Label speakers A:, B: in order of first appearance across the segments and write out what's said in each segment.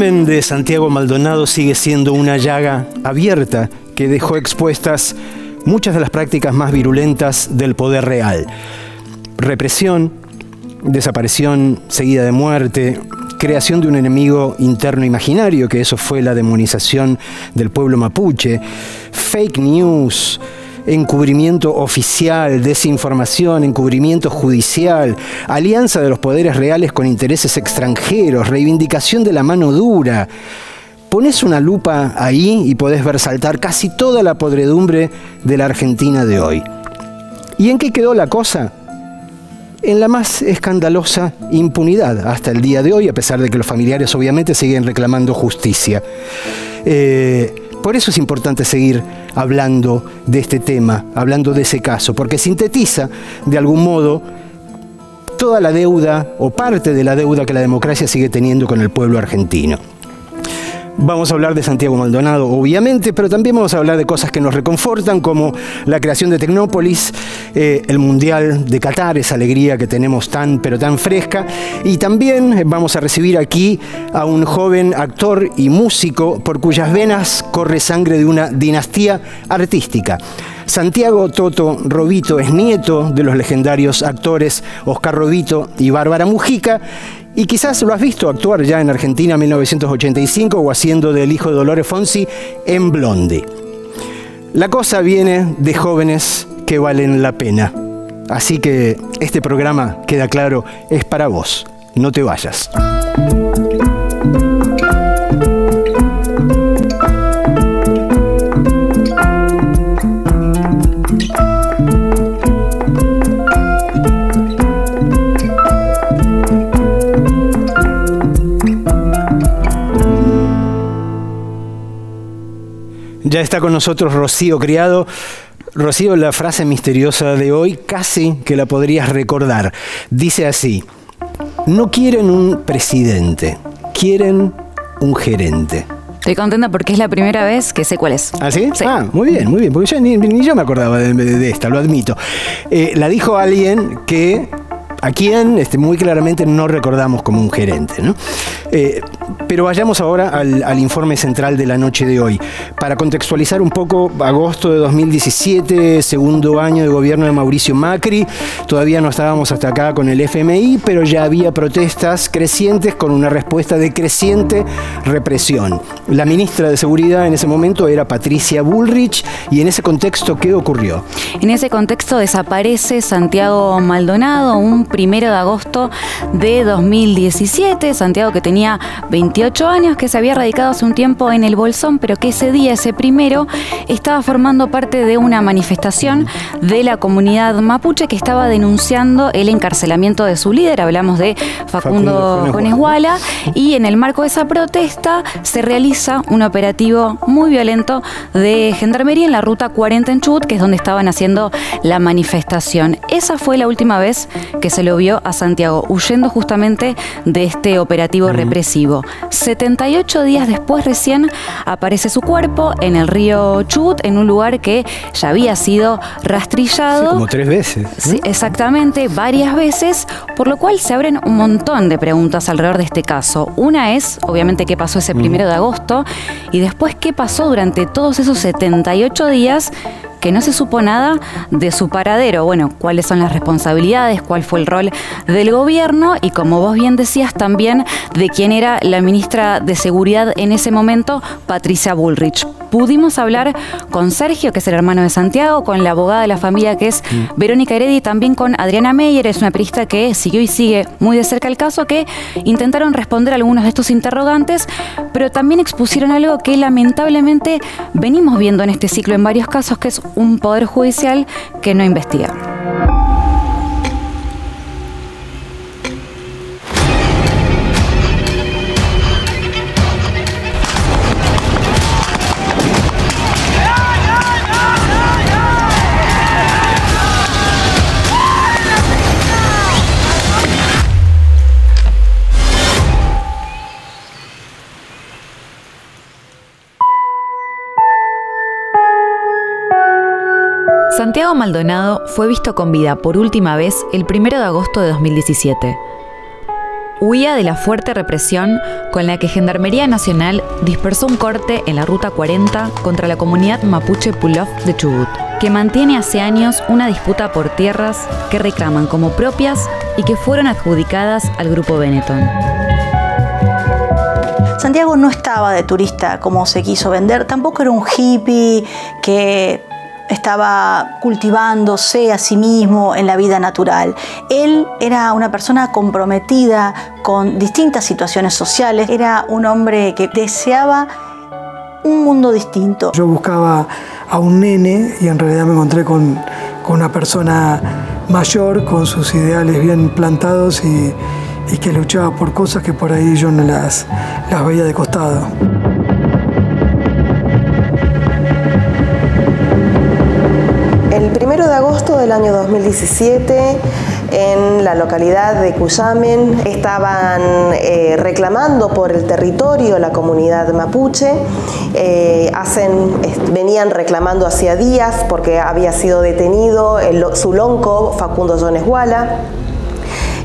A: crimen de Santiago Maldonado sigue siendo una llaga abierta que dejó expuestas muchas de las prácticas más virulentas del poder real. Represión, desaparición seguida de muerte, creación de un enemigo interno imaginario, que eso fue la demonización del pueblo mapuche, fake news, encubrimiento oficial, desinformación, encubrimiento judicial, alianza de los poderes reales con intereses extranjeros, reivindicación de la mano dura. Pones una lupa ahí y podés ver saltar casi toda la podredumbre de la Argentina de hoy. ¿Y en qué quedó la cosa? En la más escandalosa impunidad hasta el día de hoy, a pesar de que los familiares obviamente siguen reclamando justicia. Por eso es importante seguir hablando de este tema, hablando de ese caso, porque sintetiza, de algún modo, toda la deuda o parte de la deuda que la democracia sigue teniendo con el pueblo argentino. Vamos a hablar de Santiago Maldonado, obviamente, pero también vamos a hablar de cosas que nos reconfortan, como la creación de Tecnópolis, el Mundial de Qatar, esa alegría que tenemos tan, pero tan fresca. Y también vamos a recibir aquí a un joven actor y músico por cuyas venas corre sangre de una dinastía artística. Santiago Toto Robito es nieto de los legendarios actores Oscar Robito y Bárbara Mujica, y quizás lo has visto actuar ya en Argentina en 1985 o haciendo del hijo de Dolores Fonsi en Blondie. La cosa viene de jóvenes que valen la pena. Así que este programa, queda claro, es para vos. No te vayas. Ya está con nosotros Rocío Criado. Rocío, la frase misteriosa de hoy casi que la podrías recordar. Dice así: no quieren un presidente, quieren un gerente.
B: Estoy contenta porque es la primera vez que sé cuál es.
A: ¿Ah, sí?
B: Sí.
A: Ah, muy bien, porque yo ni yo me acordaba de esta, lo admito. La dijo alguien a quien muy claramente no recordamos como un gerente, ¿no? Pero vayamos ahora al informe central de la noche de hoy. Para contextualizar un poco, agosto de 2017, segundo año de gobierno de Mauricio Macri, todavía no estábamos hasta acá con el FMI, pero ya había protestas crecientes con una respuesta de creciente represión. La ministra de Seguridad en ese momento era Patricia Bullrich, y en ese contexto, ¿qué ocurrió?
B: En ese contexto desaparece Santiago Maldonado, un 1 de agosto de 2017, Santiago que tenía 28 años, que se había radicado hace un tiempo en el Bolsón, pero que ese día, ese primero, estaba formando parte de una manifestación de la comunidad mapuche que estaba denunciando el encarcelamiento de su líder, hablamos de Facundo Coneshuala, y en el marco de esa protesta se realiza un operativo muy violento de gendarmería en la ruta 40 en Chubut, que es donde estaban haciendo la manifestación. Esa fue la última vez que se lo vio a Santiago, huyendo justamente de este operativo represivo. 78 días después recién aparece su cuerpo en el río Chubut, en un lugar que ya había sido rastrillado.
A: Sí, como 3 veces, ¿no?
B: Sí, exactamente, varias veces, por lo cual se abren un montón de preguntas alrededor de este caso. Una es, obviamente, qué pasó ese 1 de agosto, y después qué pasó durante todos esos 78 días que no se supo nada de su paradero. Bueno, cuáles son las responsabilidades, cuál fue el rol del gobierno y, como vos bien decías, también de quién era la ministra de Seguridad en ese momento, Patricia Bullrich. Pudimos hablar con Sergio, que es el hermano de Santiago, con la abogada de la familia, que es Verónica Heredia, y también con Adriana Meyer, es una periodista que siguió y sigue muy de cerca el caso, que intentaron responder algunos de estos interrogantes, pero también expusieron algo que lamentablemente venimos viendo en este ciclo en varios casos, que es un poder judicial que no investiga. Santiago Maldonado fue visto con vida por última vez el 1 de agosto de 2017. huía de la fuerte represión con la que Gendarmería Nacional dispersó un corte en la Ruta 40 contra la comunidad mapuche Pullof de Chubut, que mantiene hace años una disputa por tierras que reclaman como propias y que fueron adjudicadas al Grupo Benetton.
C: Santiago no estaba de turista como se quiso vender, tampoco era un hippie que estaba cultivándose a sí mismo en la vida natural. Él era una persona comprometida con distintas situaciones sociales, era un hombre que deseaba un mundo distinto.
D: Yo buscaba a un nene y en realidad me encontré con una persona mayor, con sus ideales bien plantados y que luchaba por cosas que por ahí yo no las veía de costado.
E: El 1 de agosto del año 2017, en la localidad de Cuyamen, estaban reclamando por el territorio la comunidad mapuche. Venían reclamando hacía días porque había sido detenido su lonco Facundo Jones Wala.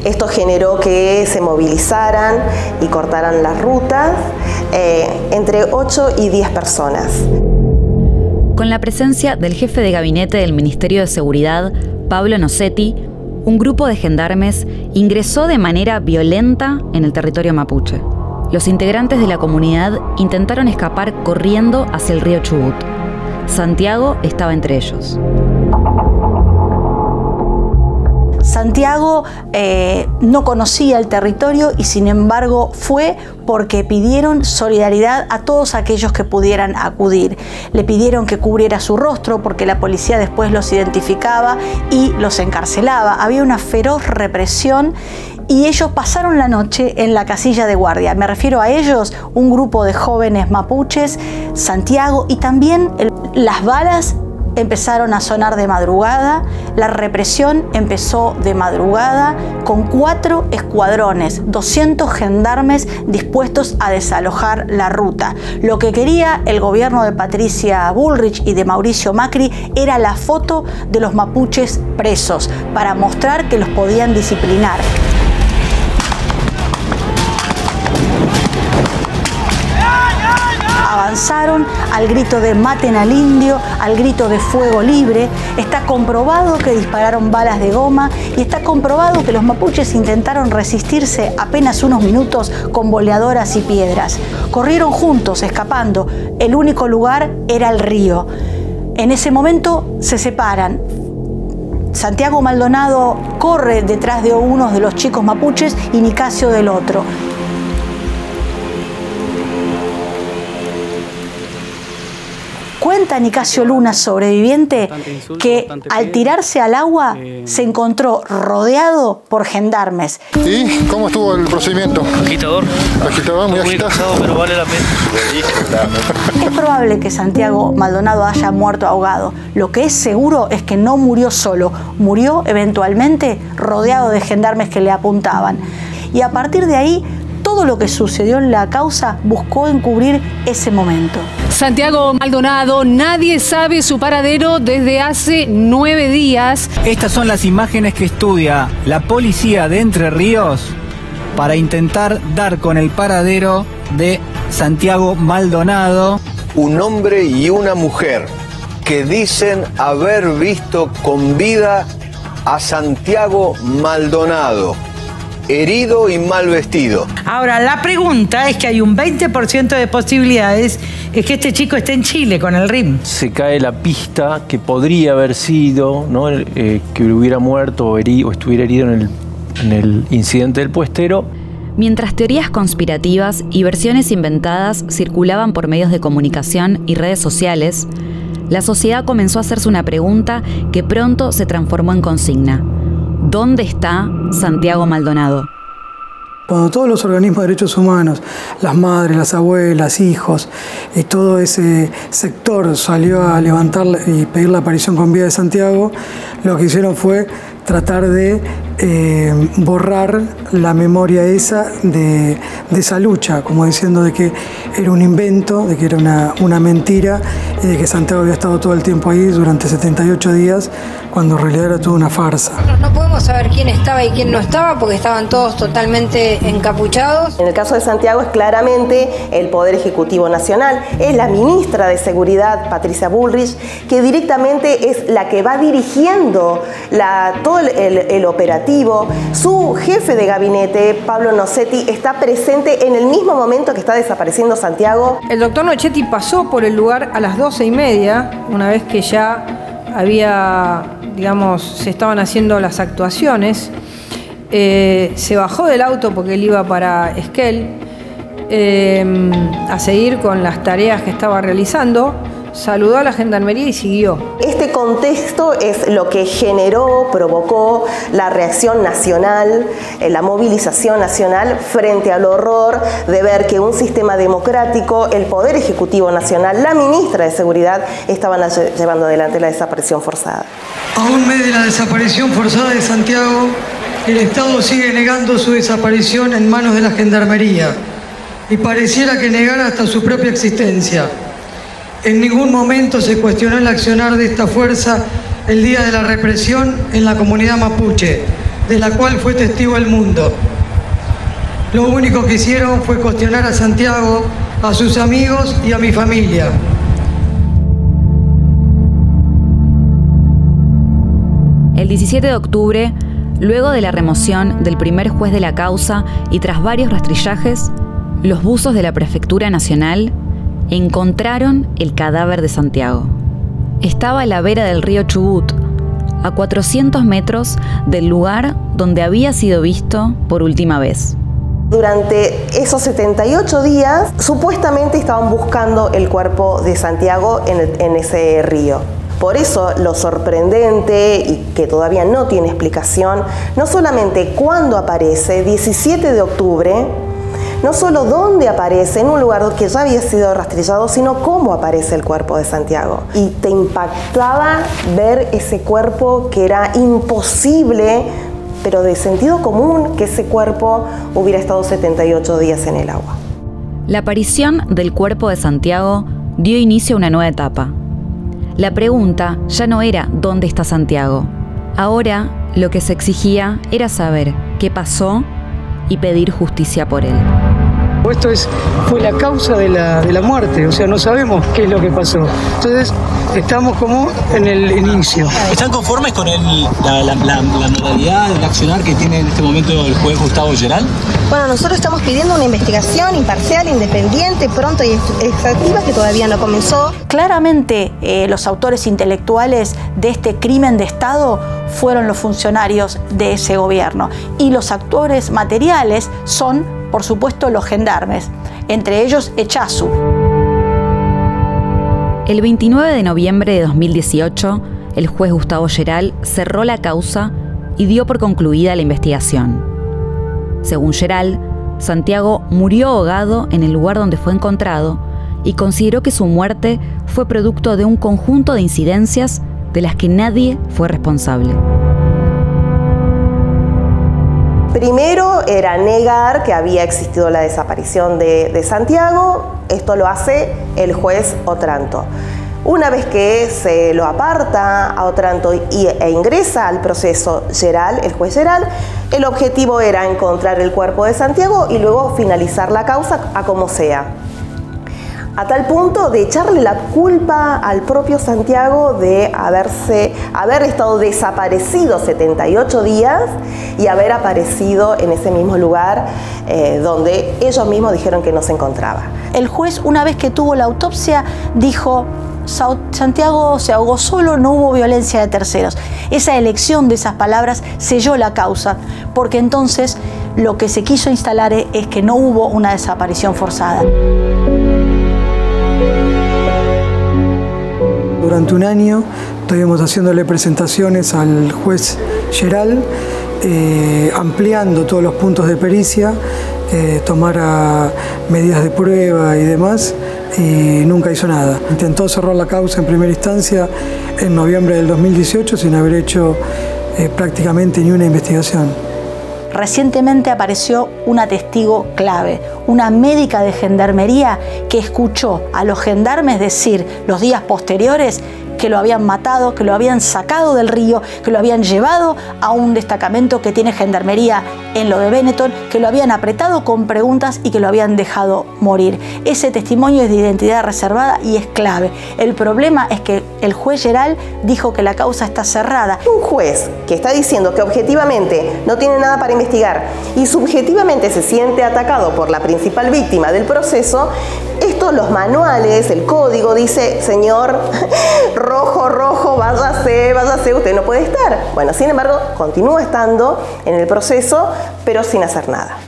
E: Esto generó que se movilizaran y cortaran las rutas entre 8 y 10 personas.
B: Con la presencia del jefe de gabinete del Ministerio de Seguridad, Pablo Nocetti, un grupo de gendarmes ingresó de manera violenta en el territorio mapuche. Los integrantes de la comunidad intentaron escapar corriendo hacia el río Chubut. Santiago estaba entre ellos.
C: Santiago no conocía el territorio y sin embargo fue porque pidieron solidaridad a todos aquellos que pudieran acudir. Le pidieron que cubriera su rostro porque la policía después los identificaba y los encarcelaba. Había una feroz represión y ellos pasaron la noche en la casilla de guardia. Me refiero a ellos, un grupo de jóvenes mapuches, Santiago, y también las balas empezaron a sonar de madrugada, la represión empezó de madrugada con 4 escuadrones, 200 gendarmes dispuestos a desalojar la ruta. Lo que quería el gobierno de Patricia Bullrich y de Mauricio Macri era la foto de los mapuches presos para mostrar que los podían disciplinar. Avanzaron al grito de maten al indio, al grito de fuego libre. Está comprobado que dispararon balas de goma y está comprobado que los mapuches intentaron resistirse apenas unos minutos con boleadoras y piedras. Corrieron juntos, escapando. El único lugar era el río. En ese momento se separan. Santiago Maldonado corre detrás de uno de los chicos mapuches y Nicasio del otro. Cuenta Nicasio Luna, sobreviviente, que al tirarse al agua se encontró rodeado por gendarmes.
F: ¿Y cómo estuvo el procedimiento?
G: Agitador.
F: Agitador, muy agitado.
G: Cansado, pero vale la pena.
C: Es probable que Santiago Maldonado haya muerto ahogado. Lo que es seguro es que no murió solo, murió eventualmente rodeado de gendarmes que le apuntaban. Y a partir de ahí, todo lo que sucedió en la causa buscó encubrir ese momento.
H: Santiago Maldonado, nadie sabe su paradero desde hace 9 días.
I: Estas son las imágenes que estudia la policía de Entre Ríos para intentar dar con el paradero de Santiago Maldonado.
J: Un hombre y una mujer que dicen haber visto con vida a Santiago Maldonado, herido y mal vestido.
K: Ahora, la pregunta es que hay un 20% de posibilidades es que este chico esté en Chile con el RIM.
G: Se cae la pista que podría haber sido, ¿no? Que hubiera muerto o estuviera herido en el incidente del puestero.
B: Mientras teorías conspirativas y versiones inventadas circulaban por medios de comunicación y redes sociales, la sociedad comenzó a hacerse una pregunta que pronto se transformó en consigna. ¿Dónde está Santiago Maldonado?
D: Cuando todos los organismos de derechos humanos, las madres, las abuelas, hijos y todo ese sector salió a levantar y pedir la aparición con vida de Santiago, lo que hicieron fue tratar de borrar la memoria esa de esa lucha, como diciendo de que era un invento, de que era una mentira y de que Santiago había estado todo el tiempo ahí durante 78 días, cuando en realidad era toda una farsa.
L: No podemos podemos saber quién estaba y quién no estaba porque estaban todos totalmente encapuchados.
E: En el caso de Santiago es claramente el Poder Ejecutivo Nacional, es la ministra de Seguridad, Patricia Bullrich, que directamente es la que va dirigiendo todo el operativo. Su jefe de gabinete, Pablo Nocetti, está presente en el mismo momento que está desapareciendo Santiago.
L: El doctor Nocetti pasó por el lugar a las 12:30, una vez que ya había, digamos, se estaban haciendo las actuaciones. Se bajó del auto porque él iba para Esquel a seguir con las tareas que estaba realizando. Saludó a la gendarmería y siguió. Este contexto es lo que provocó la reacción nacional, la movilización nacional frente al horror de ver que un sistema democrático, el Poder Ejecutivo Nacional, la ministra de Seguridad, estaban llevando adelante la desaparición forzada.
D: A un mes de la desaparición forzada de Santiago, el Estado sigue negando su desaparición en manos de la Gendarmería y pareciera que negara hasta su propia existencia. En ningún momento se cuestionó el accionar de esta fuerza el día de la represión en la comunidad mapuche, de la cual fue testigo el mundo. Lo único que hicieron fue cuestionar a Santiago, a sus amigos y a mi familia.
B: El 17 de octubre, luego de la remoción del primer juez de la causa y tras varios rastrillajes, los buzos de la Prefectura Nacional encontraron el cadáver de Santiago. Estaba a la vera del río Chubut, a 400 metros del lugar donde había sido visto por última vez.
E: Durante esos 78 días, supuestamente estaban buscando el cuerpo de Santiago en ese río. Por eso lo sorprendente y que todavía no tiene explicación, no solamente cuándo aparece, 17 de octubre, no solo dónde aparece, en un lugar que ya había sido rastrillado, sino cómo aparece el cuerpo de Santiago. Y te impactaba ver ese cuerpo que era imposible, pero de sentido común, que ese cuerpo hubiera estado 78 días en el agua.
B: La aparición del cuerpo de Santiago dio inicio a una nueva etapa. La pregunta ya no era ¿dónde está Santiago? Ahora lo que se exigía era saber qué pasó y pedir justicia por él.
D: Esto fue la causa de la muerte, o sea, no sabemos qué es lo que pasó. Entonces, estamos como en el inicio.
M: ¿Están conformes con la modalidad del accionar que tiene en este momento el juez Gustavo Geral?
E: Bueno, nosotros estamos pidiendo una investigación imparcial, independiente, pronto y exhaustiva, que todavía no comenzó.
C: Claramente, los autores intelectuales de este crimen de Estado fueron los funcionarios de ese gobierno. Y los actores materiales son, por supuesto, los gendarmes, entre ellos Echazu.
B: El 29 de noviembre de 2018, el juez Gustavo Geral cerró la causa y dio por concluida la investigación. Según Geral, Santiago murió ahogado en el lugar donde fue encontrado y consideró que su muerte fue producto de un conjunto de incidencias de las que nadie fue responsable.
E: Primero era negar que había existido la desaparición de Santiago. Esto lo hace el juez Otranto. Una vez que se lo aparta a Otranto e ingresa al proceso Geral, el juez Geral, el objetivo era encontrar el cuerpo de Santiago y luego finalizar la causa a como sea. A tal punto de echarle la culpa al propio Santiago de haber estado desaparecido 78 días y haber aparecido en ese mismo lugar donde ellos mismos dijeron que no se encontraba.
C: El juez, una vez que tuvo la autopsia, dijo: Santiago se ahogó solo, no hubo violencia de terceros. Esa elección de esas palabras selló la causa, porque entonces lo que se quiso instalar es que no hubo una desaparición forzada.
D: Durante un año estuvimos haciéndole presentaciones al juez Geral, ampliando todos los puntos de pericia, tomara medidas de prueba y demás, y nunca hizo nada. Intentó cerrar la causa en primera instancia en noviembre del 2018 sin haber hecho prácticamente ni una investigación.
C: Recientemente apareció una testigo clave, una médica de gendarmería que escuchó a los gendarmes decir los días posteriores que lo habían matado, que lo habían sacado del río, que lo habían llevado a un destacamento que tiene gendarmería en lo de Benetton, que lo habían apretado con preguntas y que lo habían dejado morir. Ese testimonio es de identidad reservada y es clave. El problema es que el juez Geral dijo que la causa está cerrada.
E: Un juez que está diciendo que objetivamente no tiene nada para investigar y subjetivamente se siente atacado por la principal víctima del proceso, esto, los manuales, el código dice, señor, rojo, váyase, usted no puede estar. Bueno, sin embargo, continúa estando en el proceso, pero sin hacer nada.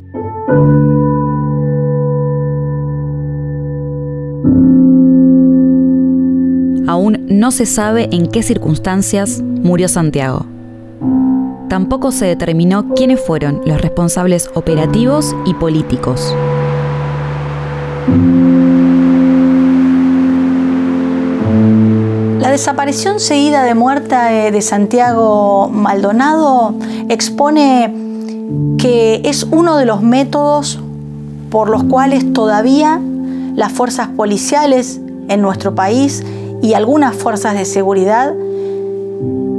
B: Aún no se sabe en qué circunstancias murió Santiago. Tampoco se determinó quiénes fueron los responsables operativos y políticos.
C: La desaparición seguida de muerte de Santiago Maldonado expone que es uno de los métodos por los cuales todavía las fuerzas policiales en nuestro país y algunas fuerzas de seguridad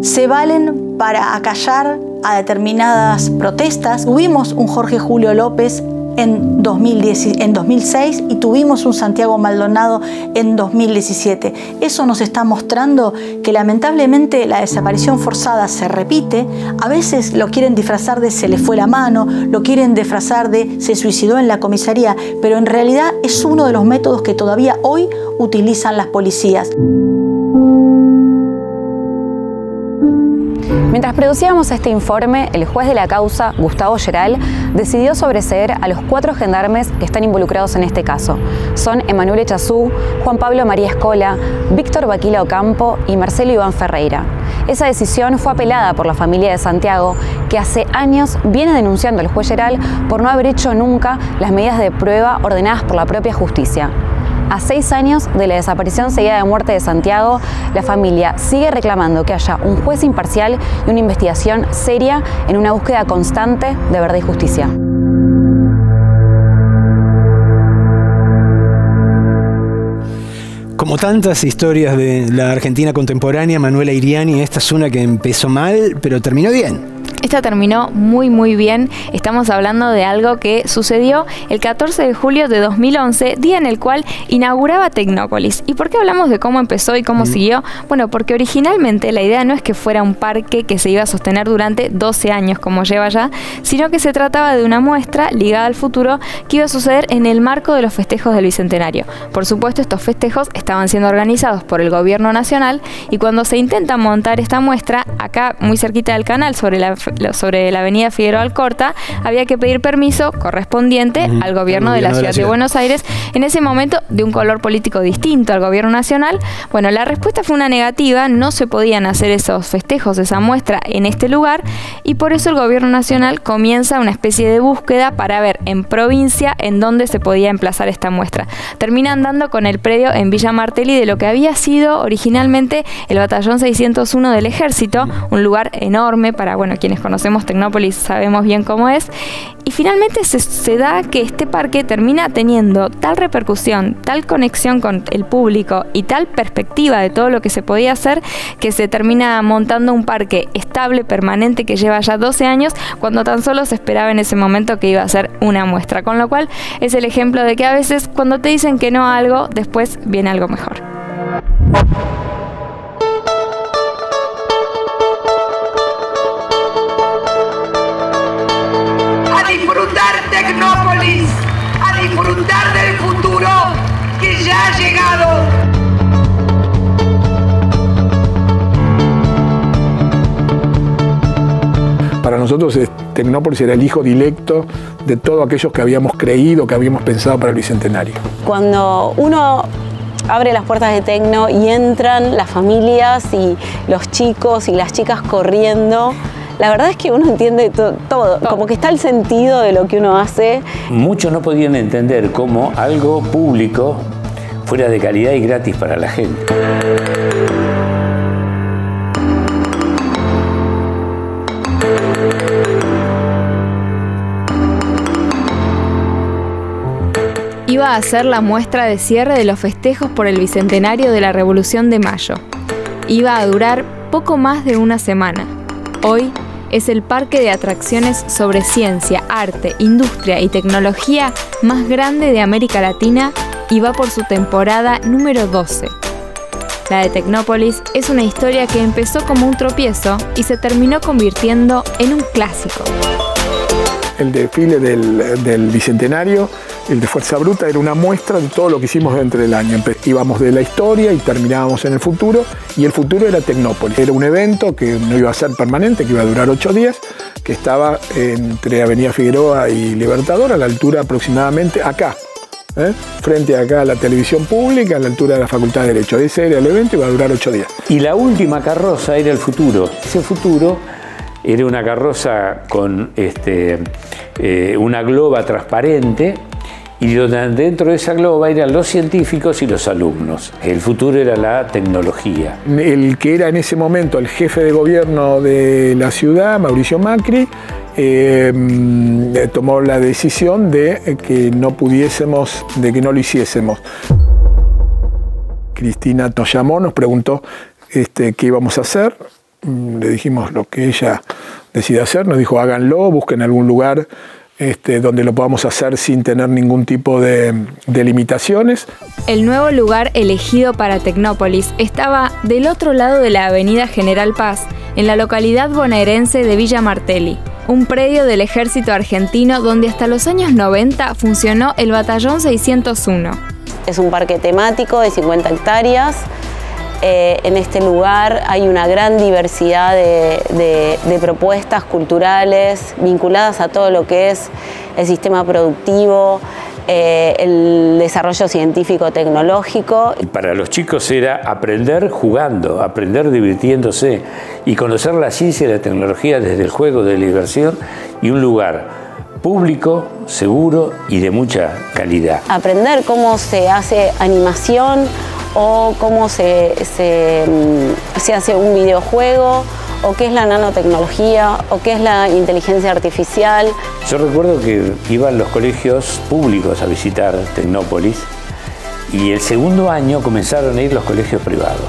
C: se valen para acallar a determinadas protestas. Tuvimos un Jorge Julio López en 2006 y tuvimos un Santiago Maldonado en 2017. Eso nos está mostrando que lamentablemente la desaparición forzada se repite. A veces lo quieren disfrazar de se le fue la mano, lo quieren disfrazar de se suicidó en la comisaría, pero en realidad es uno de los métodos que todavía hoy utilizan las policías.
B: Mientras producíamos este informe, el juez de la causa, Gustavo Geral, decidió sobreseer a los 4 gendarmes que están involucrados en este caso. Son Emanuel Echazú, Juan Pablo María Escola, Víctor Baquila Ocampo y Marcelo Iván Ferreira. Esa decisión fue apelada por la familia de Santiago, que hace años viene denunciando al juez Geral por no haber hecho nunca las medidas de prueba ordenadas por la propia justicia. A 6 años de la desaparición seguida de muerte de Santiago, la familia sigue reclamando que haya un juez imparcial y una investigación seria en una búsqueda constante de verdad y justicia.
A: Como tantas historias de la Argentina contemporánea, Manuela Iriani, esta es una que empezó mal, pero terminó bien.
N: Esta terminó muy bien. Estamos hablando de algo que sucedió el 14 de julio de 2011, día en el cual inauguraba Tecnópolis. ¿Y por qué hablamos de cómo empezó y cómo siguió? Bueno, porque originalmente la idea no es que fuera un parque que se iba a sostener durante 12 años como lleva ya, sino que se trataba de una muestra ligada al futuro que iba a suceder en el marco de los festejos del Bicentenario. Por supuesto, estos festejos estaban siendo organizados por el Gobierno Nacional y cuando se intenta montar esta muestra, acá muy cerquita del canal, sobre la avenida Figueroa Alcorta, había que pedir permiso correspondiente al gobierno de la ciudad de Buenos Aires, en ese momento de un color político distinto al gobierno nacional. Bueno, la respuesta fue una negativa, no se podían hacer esos festejos, esa muestra en este lugar, y por eso el gobierno nacional comienza una especie de búsqueda para ver en provincia en dónde se podía emplazar esta muestra. Terminan dando con el predio en Villa Martelli de lo que había sido originalmente el batallón 601 del Ejército, un lugar enorme para, bueno, quienes conocemos Tecnópolis sabemos bien cómo es, y finalmente se da que este parque termina teniendo tal repercusión, tal conexión con el público y tal perspectiva de todo lo que se podía hacer, que se termina montando un parque estable, permanente, que lleva ya 12 años, cuando tan solo se esperaba en ese momento que iba a ser una muestra, con lo cual es el ejemplo de que a veces cuando te dicen que no a algo, después viene algo mejor.
O: Tecnópolis, a disfrutar del futuro que ya ha llegado.
P: Para nosotros Tecnópolis era el hijo directo de todos aquellos que habíamos creído, que habíamos pensado para el Bicentenario.
Q: Cuando uno abre las puertas de Tecno y entran las familias y los chicos y las chicas corriendo, la verdad es que uno entiende todo, como que está el sentido de lo que uno hace.
R: Muchos no podían entender cómo algo público fuera de calidad y gratis para la gente.
N: Iba a ser la muestra de cierre de los festejos por el Bicentenario de la Revolución de Mayo. iba a durar poco más de una semana. Hoy es el parque de atracciones sobre ciencia, arte, industria y tecnología más grande de América Latina y va por su temporada número 12. La de Tecnópolis es una historia que empezó como un tropiezo y se terminó convirtiendo en un clásico.
P: El desfile del Bicentenario, el de Fuerza Bruta, era una muestra de todo lo que hicimos dentro del año. Íbamos de la historia y terminábamos en el futuro, y el futuro era Tecnópolis. Era un evento que no iba a ser permanente, que iba a durar 8 días, que estaba entre Avenida Figueroa y Libertador, a la altura aproximadamente acá, frente acá a la televisión pública, a la altura de la Facultad de Derecho. Ese era el evento y iba a durar 8 días.
R: Y la última carroza era el futuro. Ese futuro era una carroza con una globa transparente, y dentro de esa globa eran los científicos y los alumnos. El futuro era la tecnología.
P: El que era en ese momento el jefe de gobierno de la ciudad, Mauricio Macri, tomó la decisión de que no lo hiciésemos. Cristina nos llamó, nos preguntó qué íbamos a hacer. Le dijimos lo que ella decida hacer, nos dijo háganlo, busquen algún lugar donde lo podamos hacer sin tener ningún tipo de limitaciones.
N: El nuevo lugar elegido para Tecnópolis estaba del otro lado de la avenida General Paz, en la localidad bonaerense de Villa Martelli, un predio del ejército argentino donde hasta los años 90 funcionó el Batallón 601.
Q: Es un parque temático de 50 hectáreas. En este lugar hay una gran diversidad de propuestas culturales vinculadas a todo lo que es el sistema productivo, el desarrollo científico-tecnológico.
R: Para los chicos era aprender jugando, aprender divirtiéndose y conocer la ciencia y la tecnología desde el juego, de la diversión, y un lugar público, seguro y de mucha calidad.
Q: Aprender cómo se hace animación, o cómo se hace un videojuego, o qué es la nanotecnología, o qué es la inteligencia artificial.
R: Yo recuerdo que iban los colegios públicos a visitar Tecnópolis, y el segundo año comenzaron a ir los colegios privados.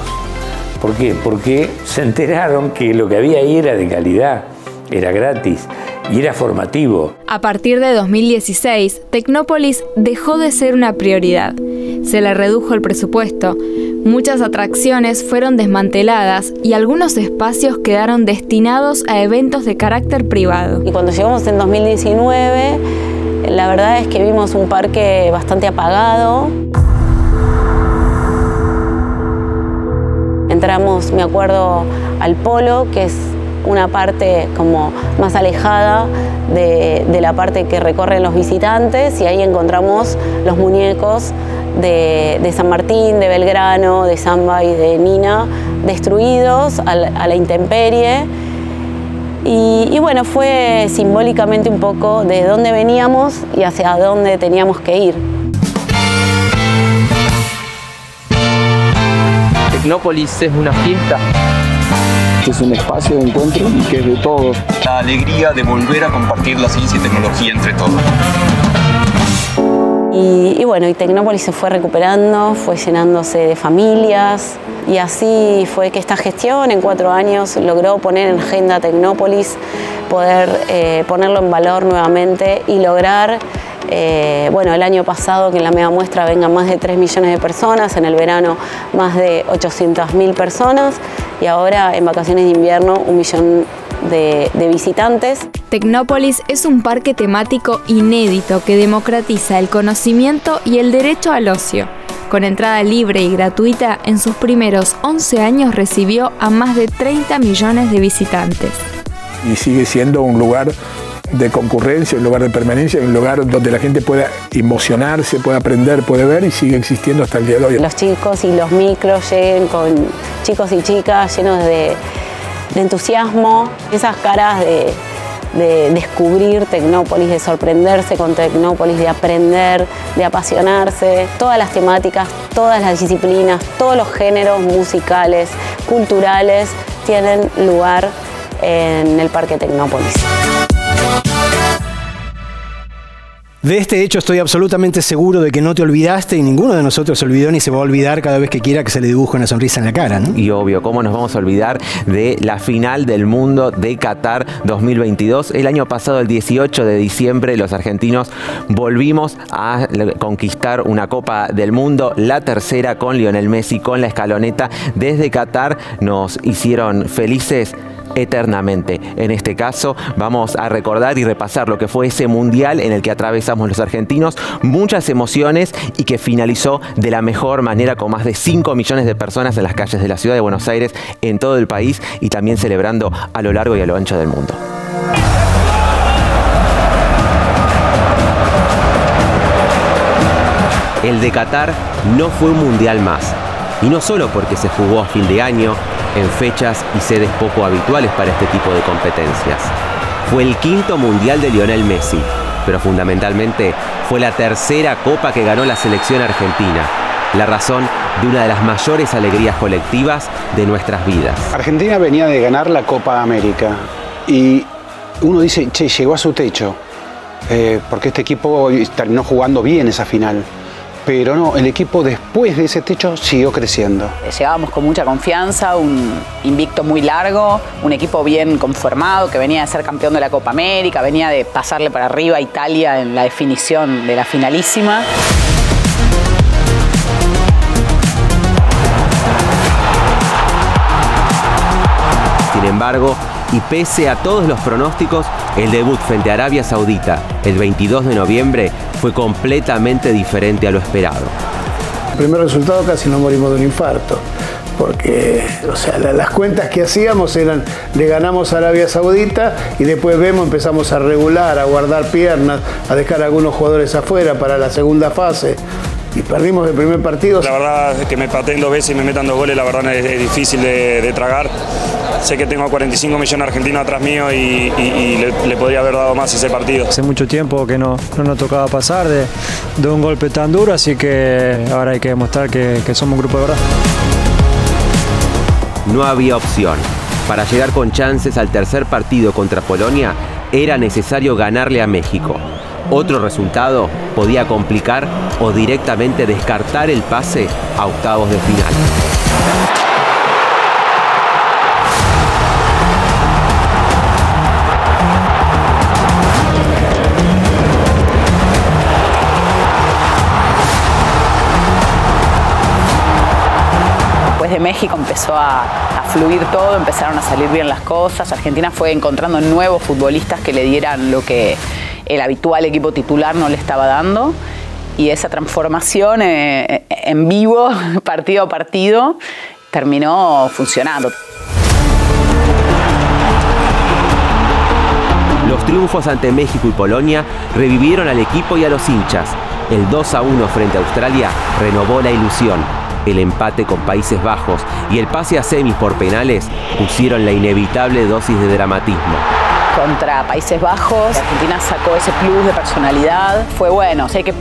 R: ¿Por qué? Porque se enteraron que lo que había ahí era de calidad, era gratis y era formativo.
N: A partir de 2016, Tecnópolis dejó de ser una prioridad. Se le redujo el presupuesto, muchas atracciones fueron desmanteladas y algunos espacios quedaron destinados a eventos de carácter privado.
Q: Y cuando llegamos en 2019, la verdad es que vimos un parque bastante apagado. Entramos, me acuerdo, al Polo, que es una parte como más alejada de la parte que recorren los visitantes, y ahí encontramos los muñecos de San Martín, de Belgrano, de Samba y de Nina, destruidos a la intemperie. Y bueno, fue simbólicamente un poco de dónde veníamos y hacia dónde teníamos que ir.
S: Tecnópolis es una fiesta.
P: Es un espacio de encuentro y que es de todos.
S: La alegría de volver a compartir la ciencia y tecnología entre todos.
Q: Y bueno, y Tecnópolis se fue recuperando, fue llenándose de familias, y así fue que esta gestión en 4 años logró poner en agenda Tecnópolis, poder ponerlo en valor nuevamente y lograr, bueno, el año pasado que en la mega muestra vengan más de 3 millones de personas, en el verano más de 800.000 personas, y ahora en vacaciones de invierno 1 millón de visitantes.
N: Tecnópolis es un parque temático inédito que democratiza el conocimiento y el derecho al ocio. Con entrada libre y gratuita, en sus primeros 11 años recibió a más de 30 millones de visitantes.
P: Y sigue siendo un lugar de concurrencia, un lugar de permanencia, un lugar donde la gente pueda emocionarse, pueda aprender, puede ver, y sigue existiendo hasta el día de hoy.
Q: Los chicos y los micros lleguen con chicos y chicas llenos de entusiasmo, esas caras de descubrir Tecnópolis, de sorprenderse con Tecnópolis, de aprender, de apasionarse. Todas las temáticas, todas las disciplinas, todos los géneros musicales, culturales tienen lugar en el Parque Tecnópolis.
A: De este hecho estoy absolutamente seguro de que no te olvidaste y ninguno de nosotros se olvidó ni se va a olvidar cada vez que quiera que se le dibuje una sonrisa en la cara, ¿no?
T: Y obvio, ¿cómo nos vamos a olvidar de la final del mundo de Qatar 2022? El año pasado, el 18 de diciembre, los argentinos volvimos a conquistar una Copa del Mundo, la tercera con Lionel Messi, con la escaloneta. Desde Qatar nos hicieron felices eternamente. En este caso vamos a recordar y repasar lo que fue ese mundial en el que atravesamos los argentinos, muchas emociones y que finalizó de la mejor manera con más de 5 millones de personas en las calles de la ciudad de Buenos Aires, en todo el país y también celebrando a lo largo y a lo ancho del mundo. El de Qatar no fue un mundial más, y no solo porque se jugó a fin de año, en fechas y sedes poco habituales para este tipo de competencias. Fue el quinto mundial de Lionel Messi, pero fundamentalmente fue la tercera copa que ganó la selección argentina, la razón de una de las mayores alegrías colectivas de nuestras vidas.
U: Argentina venía de ganar la Copa América y uno dice, che, llegó a su techo, porque este equipo terminó jugando bien esa final. Pero no, el equipo después de ese techo siguió creciendo.
V: Llegábamos con mucha confianza, un invicto muy largo, un equipo bien conformado que venía de ser campeón de la Copa América, venía de pasarle para arriba a Italia en la definición de la finalísima.
T: Sin embargo, y pese a todos los pronósticos, el debut frente a Arabia Saudita el 22 de noviembre fue completamente diferente a lo esperado.
W: El primer resultado casi nos morimos de un infarto, porque o sea, las cuentas que hacíamos eran, le ganamos a Arabia Saudita y después empezamos a regular, a guardar piernas, a dejar a algunos jugadores afuera para la segunda fase. Y perdimos el primer partido.
X: La verdad es que me pateen 2 veces y me metan 2 goles, la verdad es difícil de tragar. Sé que tengo a 45 millones de argentinos atrás mío y le podría haber dado más ese partido.
Y: Hace mucho tiempo que no nos tocaba pasar de un golpe tan duro, así que ahora hay que demostrar que somos un grupo de verdad.
T: No había opción. Para llegar con chances al tercer partido contra Polonia, era necesario ganarle a México. Otro resultado podía complicar o directamente descartar el pase a octavos de final.
V: Después de México empezó a fluir todo, empezaron a salir bien las cosas. Argentina fue encontrando nuevos futbolistas que le dieran lo que el habitual equipo titular no le estaba dando, y esa transformación en vivo, partido a partido, terminó funcionando.
T: Los triunfos ante México y Polonia revivieron al equipo y a los hinchas. El 2-1 frente a Australia renovó la ilusión. El empate con Países Bajos y el pase a semis por penales pusieron la inevitable dosis de dramatismo.
V: Contra Países Bajos, Argentina sacó ese plus de personalidad. Fue bueno, si hay que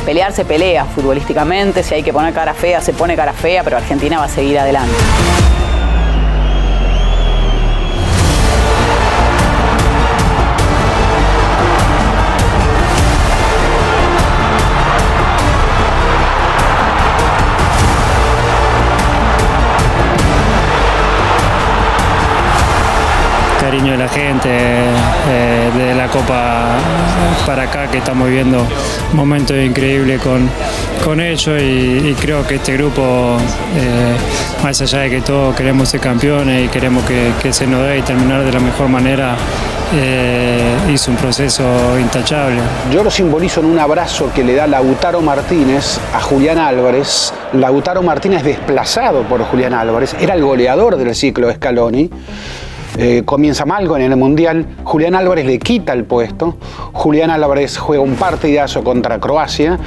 V: pelear, se pelea futbolísticamente, si hay que poner cara fea, se pone cara fea, pero Argentina va a seguir adelante.
Y: Cariño de la gente, de la Copa para acá, que estamos viviendo un momento increíble con ellos y creo que este grupo, más allá de que todos queremos ser campeones y queremos que se nos dé y terminar de la mejor manera, hizo un proceso intachable.
U: Yo lo simbolizo en un abrazo que le da Lautaro Martínez a Julián Álvarez. Lautaro Martínez, desplazado por Julián Álvarez, era el goleador del ciclo de Scaloni. Comienza mal con el Mundial, Julián Álvarez le quita el puesto, Julián Álvarez juega un partidazo contra Croacia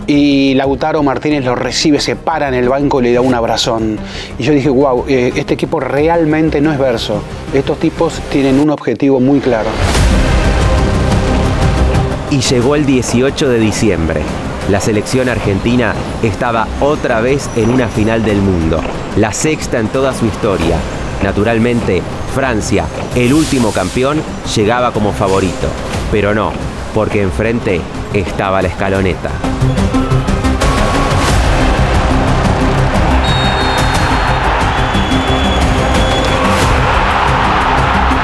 U: y Lautaro Martínez lo recibe, se para en el banco y le da un abrazón. Y yo dije, wow, este equipo realmente no es verso, estos tipos tienen un objetivo muy claro.
T: Y llegó el 18 de diciembre. La selección argentina estaba otra vez en una final del mundo, la sexta en toda su historia. Naturalmente, Francia, el último campeón, llegaba como favorito. Pero no, porque enfrente estaba la escaloneta.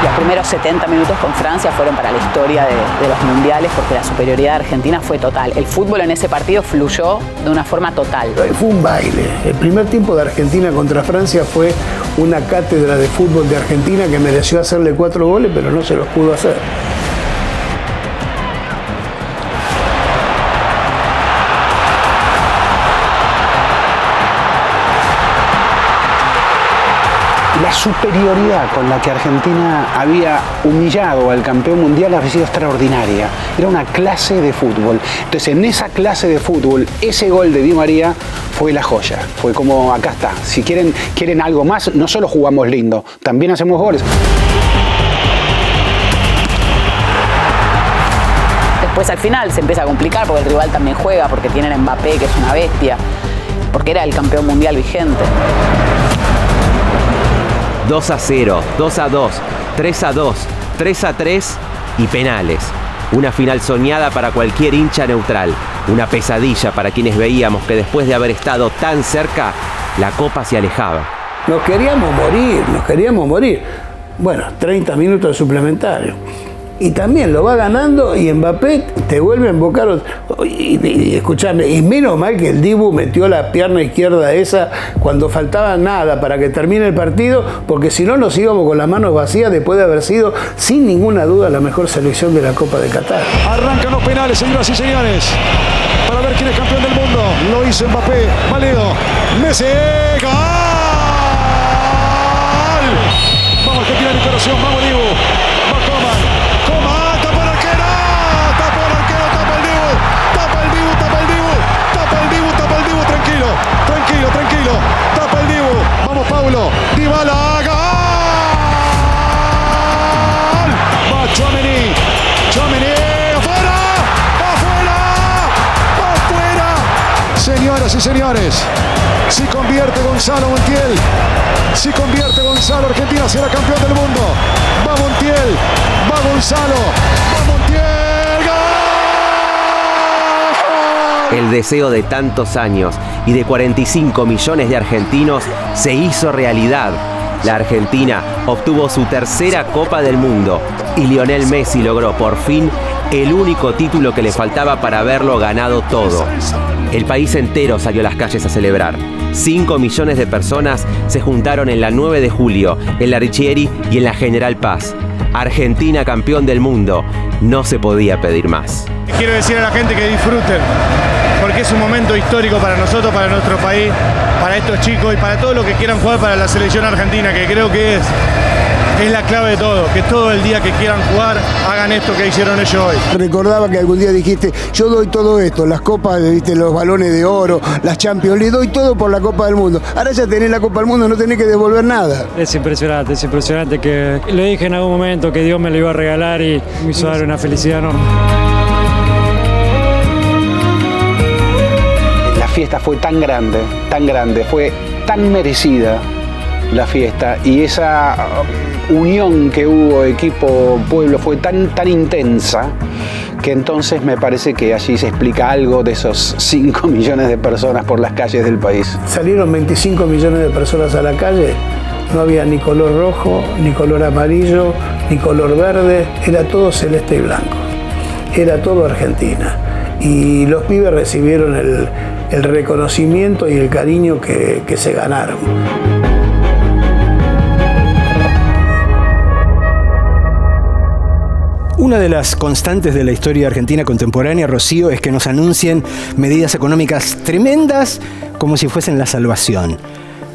V: Los primeros 70 minutos con Francia fueron para la historia de los mundiales porque la superioridad de Argentina fue total. El fútbol en ese partido fluyó de una forma total.
W: Fue un baile. El primer tiempo de Argentina contra Francia fue una cátedra de fútbol de Argentina que mereció hacerle 4 goles, pero no se los pudo hacer.
U: La superioridad con la que Argentina había humillado al campeón mundial había sido extraordinaria. Era una clase de fútbol. Entonces, en esa clase de fútbol, ese gol de Di María fue la joya. Fue como, acá está. Si quieren algo más, no solo jugamos lindo, también hacemos goles.
V: Después al final se empieza a complicar porque el rival también juega, porque tienen a Mbappé, que es una bestia, porque era el campeón mundial vigente.
T: 2-0, 2-2, 3-2, 3-3 y penales. Una final soñada para cualquier hincha neutral. Una pesadilla para quienes veíamos que después de haber estado tan cerca, la copa se alejaba.
W: Nos queríamos morir. Bueno, 30 minutos de suplementario. Y también lo va ganando y Mbappé te vuelve a invocar. Y escuchame, y menos mal que el Dibu metió la pierna izquierda esa cuando faltaba nada para que termine el partido, porque si no nos íbamos con las manos vacías después de haber sido, sin ninguna duda, la mejor selección de la Copa de Qatar.
F: Arrancan los penales, señoras y señores, para ver quién es campeón del mundo. Lo hizo Mbappé, válido. Messi, ¡gol! Vamos Argentina, mi corazón, vamos Dibu. Tranquilo, tapa el Dibu, vamos Paulo, Dybala, ¡gol! Va Tchouaméni, afuera. Señoras y señores, si convierte Gonzalo Montiel, Argentina será campeón del mundo. Va Montiel, va Gonzalo, va Montiel, ¡gol!
T: El deseo de tantos años y de 45 millones de argentinos se hizo realidad. La Argentina obtuvo su tercera Copa del Mundo y Lionel Messi logró por fin el único título que le faltaba para haberlo ganado todo. El país entero salió a las calles a celebrar. 5 millones de personas se juntaron en la 9 de julio, en la Richieri y en la General Paz. Argentina campeón del mundo. No se podía pedir más.
H: Quiero decir a la gente que disfruten, porque es un momento histórico para nosotros, para nuestro país, para estos chicos y para todos los que quieran jugar para la selección argentina, que creo que es la clave de todo, que todo el día que quieran jugar hagan esto que hicieron ellos hoy.
W: Recordaba que algún día dijiste, yo doy todo esto, las copas, ¿viste? Los balones de oro, las Champions League, doy todo por la Copa del Mundo. Ahora ya tenés la Copa del Mundo, no tenés que devolver nada.
Y: Es impresionante que lo dije en algún momento que Dios me lo iba a regalar y me hizo dar una felicidad enorme.
U: La fiesta fue tan grande, fue tan merecida la fiesta y esa unión que hubo equipo-pueblo fue tan intensa que entonces me parece que allí se explica algo de esos 5 millones de personas por las calles del país.
W: Salieron 25 millones de personas a la calle, no había ni color rojo, ni color amarillo, ni color verde, era todo celeste y blanco, era todo Argentina. Y los pibes recibieron el reconocimiento y el cariño que se ganaron.
A: Una de las constantes de la historia argentina contemporánea, Rocío, es que nos anuncien medidas económicas tremendas como si fuesen la salvación.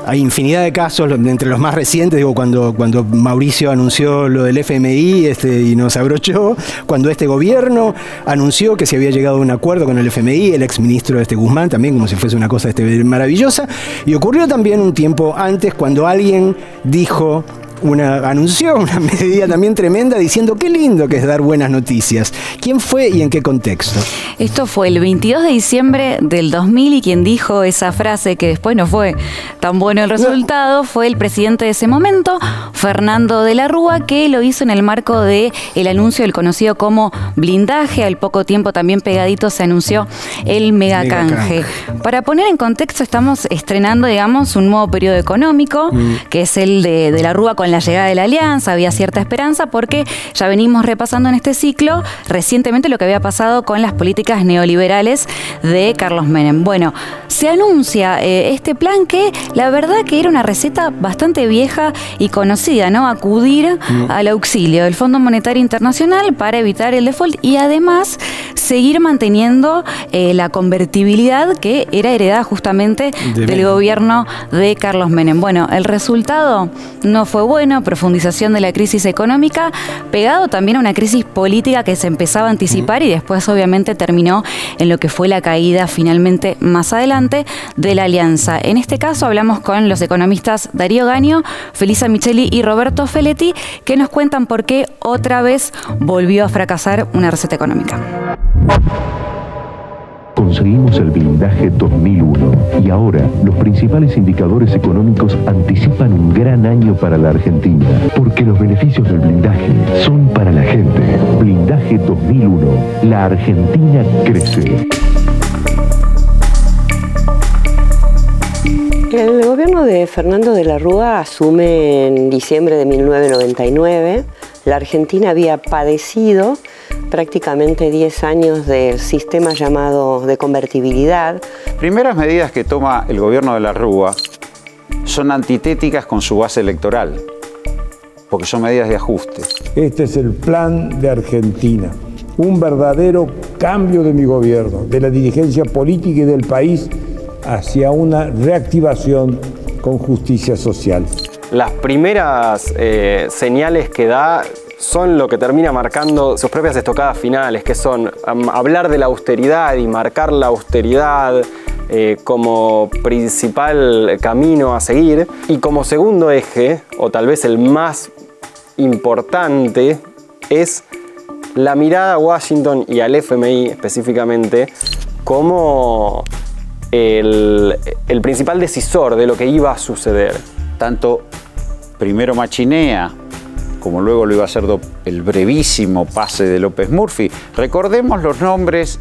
A: Hay infinidad de casos, entre los más recientes, digo, cuando Mauricio anunció lo del FMI y nos abrochó, cuando este gobierno anunció que se había llegado a un acuerdo con el FMI, el exministro Guzmán, también como si fuese una cosa maravillosa, y ocurrió también un tiempo antes cuando alguien dijo anunció una medida también tremenda diciendo qué lindo que es dar buenas noticias. ¿Quién fue y en qué contexto?
B: Esto fue el 22 de diciembre del 2000 y quien dijo esa frase que después no fue tan bueno el resultado fue el presidente de ese momento, Fernando de la Rúa, que lo hizo en el marco del anuncio del conocido como blindaje. Al poco tiempo también pegadito se anunció el megacanje. Para poner en contexto, estamos estrenando, digamos, un nuevo periodo económico, que es el de la Rúa con la llegada de la Alianza. Había cierta esperanza porque ya venimos repasando en este ciclo recientemente lo que había pasado con las políticas neoliberales de Carlos Menem. Bueno, se anuncia este plan que la verdad que era una receta bastante vieja y conocida, ¿no? Acudir al auxilio del Fondo Monetario Internacional para evitar el default y además seguir manteniendo la convertibilidad que era heredada justamente del gobierno de Carlos Menem. Bueno, el resultado no fue bueno, profundización de la crisis económica, pegado también a una crisis política que se empezaba a anticipar y después obviamente terminó en lo que fue la caída finalmente más adelante de la Alianza. En este caso hablamos con los economistas Darío Gaño, Felisa Micheli y Roberto Feletti, que nos cuentan por qué otra vez volvió a fracasar una receta económica.
G: Conseguimos el blindaje 2001 y ahora los principales indicadores económicos anticipan un gran año para la Argentina, porque los beneficios del blindaje son para la gente. Blindaje 2001, la Argentina crece.
I: El gobierno de Fernando de la Rúa asume en diciembre de 1999. La Argentina había padecido prácticamente 10 años del sistema llamado de convertibilidad.
J: Primeras medidas que toma el gobierno de la Rúa son antitéticas con su base electoral, porque son medidas de ajuste.
K: Este es el plan de Argentina, un verdadero cambio de mi gobierno, de la dirigencia política y del país hacia una reactivación con justicia social.
L: Las primeras señales que da son lo que termina marcando sus propias estocadas finales, que son hablar de la austeridad y marcar la austeridad como principal camino a seguir. Y como segundo eje, o tal vez el más importante, es la mirada a Washington y al FMI específicamente como el principal decisor de lo que iba a suceder.
J: Tanto primero machinea, como luego lo iba a hacer el brevísimo pase de López Murphy. Recordemos los nombres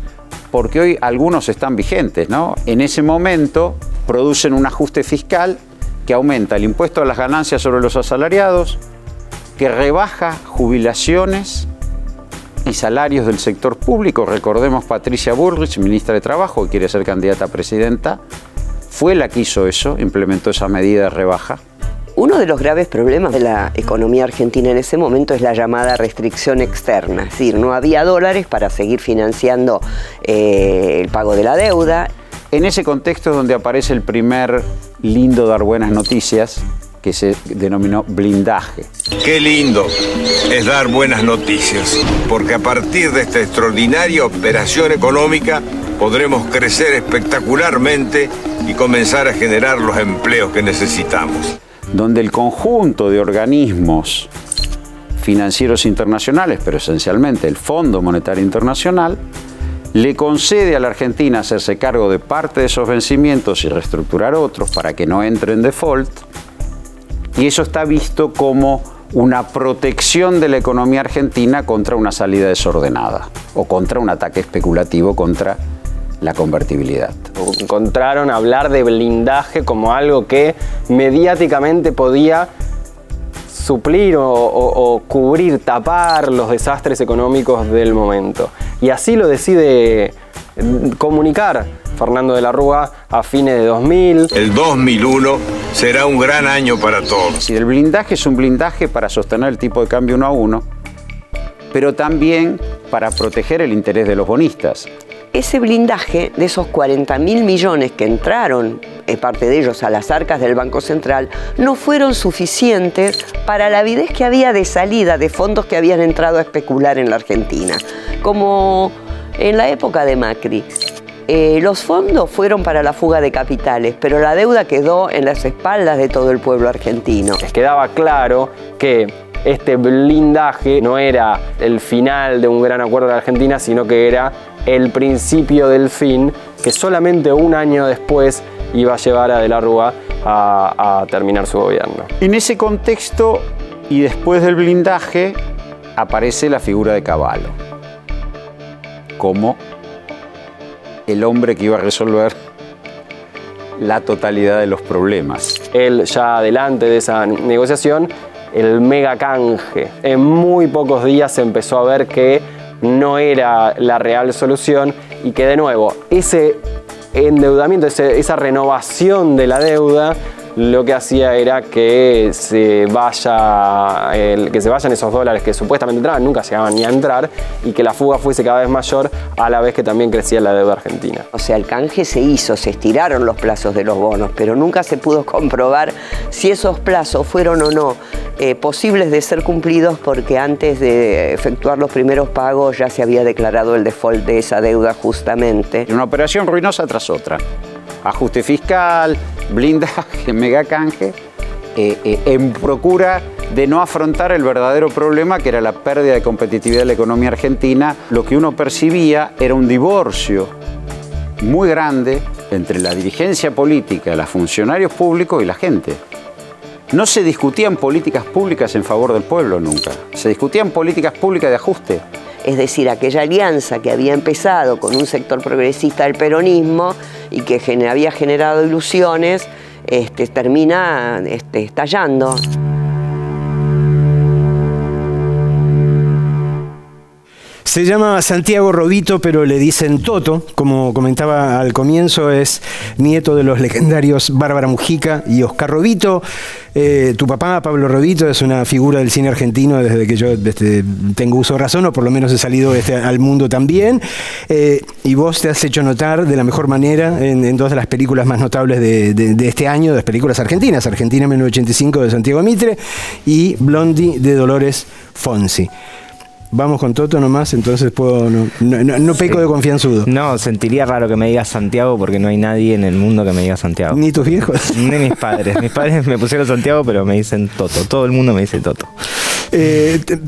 J: porque hoy algunos están vigentes, ¿no? En ese momento producen un ajuste fiscal que aumenta el impuesto a las ganancias sobre los asalariados, que rebaja jubilaciones y salarios del sector público. Recordemos Patricia Bullrich, ministra de Trabajo, que quiere ser candidata a presidenta, fue la que hizo eso, implementó esa medida de rebaja.
I: Uno de los graves problemas de la economía argentina en ese momento es la llamada restricción externa, es decir, no había dólares para seguir financiando el pago de la deuda.
J: En ese contexto es donde aparece el primer lindo dar buenas noticias, que se denominó blindaje.
Z: Qué lindo es dar buenas noticias, porque a partir de esta extraordinaria operación económica podremos crecer espectacularmente y comenzar a generar los empleos que necesitamos.
J: Donde el conjunto de organismos financieros internacionales, pero esencialmente el Fondo Monetario Internacional, le concede a la Argentina hacerse cargo de parte de esos vencimientos y reestructurar otros para que no entre en default. Y eso está visto como una protección de la economía argentina contra una salida desordenada o contra un ataque especulativo contra la convertibilidad.
L: Encontraron hablar de blindaje como algo que mediáticamente podía suplir o cubrir, tapar los desastres económicos del momento. Y así lo decide comunicar Fernando de la Rúa a fines de 2000.
Z: El 2001 será un gran año para todos.
J: Si el blindaje es un blindaje para sostener el tipo de cambio 1 a 1, pero también para proteger el interés de los bonistas.
I: Ese blindaje de esos 40.000 millones que entraron, parte de ellos a las arcas del Banco Central, no fueron suficientes para la avidez que había de salida de fondos que habían entrado a especular en la Argentina, como en la época de Macri. Los fondos fueron para la fuga de capitales, pero la deuda quedó en las espaldas de todo el pueblo argentino.
L: Les quedaba claro que este blindaje no era el final de un gran acuerdo de Argentina, sino que era el principio del fin, que solamente un año después iba a llevar a De la Rúa a terminar su gobierno.
J: En ese contexto, y después del blindaje, aparece la figura de Cavallo como el hombre que iba a resolver la totalidad de los problemas.
L: Él ya adelante de esa negociación, el mega canje. En muy pocos días se empezó a ver que no era la real solución y que de nuevo ese endeudamiento, esa renovación de la deuda, lo que hacía era que se vayan esos dólares que supuestamente entraban, nunca llegaban ni a entrar, y que la fuga fuese cada vez mayor a la vez que también crecía la deuda argentina.
I: O sea, el canje se hizo, se estiraron los plazos de los bonos, pero nunca se pudo comprobar si esos plazos fueron o no posibles de ser cumplidos, porque antes de efectuar los primeros pagos ya se había declarado el default de esa deuda justamente.
J: Una operación ruinosa tras otra. Ajuste fiscal, blindaje, mega canje, en procura de no afrontar el verdadero problema, que era la pérdida de competitividad de la economía argentina. Lo que uno percibía era un divorcio muy grande entre la dirigencia política, los funcionarios públicos y la gente. No se discutían políticas públicas en favor del pueblo nunca, se discutían políticas públicas de ajuste.
I: Es decir, aquella alianza que había empezado con un sector progresista del peronismo y que había generado ilusiones, termina estallando.
A: Se llama Santiago Rovito, pero le dicen Toto. Como comentaba al comienzo, es nieto de los legendarios Bárbara Mujica y Oscar Rovito. Tu papá, Pablo Rovito, es una figura del cine argentino desde que yo tengo uso de razón, o por lo menos he salido al mundo también. Y vos te has hecho notar de la mejor manera en dos de las películas más notables de este año, de las películas argentinas. Argentina 1985 de Santiago Mitre y Blondie de Dolores Fonsi. Vamos con Toto nomás, entonces no peco de confianzudo.
C: No, sentiría raro que me digas Santiago, porque no hay nadie en el mundo que me diga Santiago.
A: ¿Ni tus viejos?
C: Ni mis padres. Mis padres me pusieron Santiago, pero me dicen Toto. Todo el mundo me dice Toto.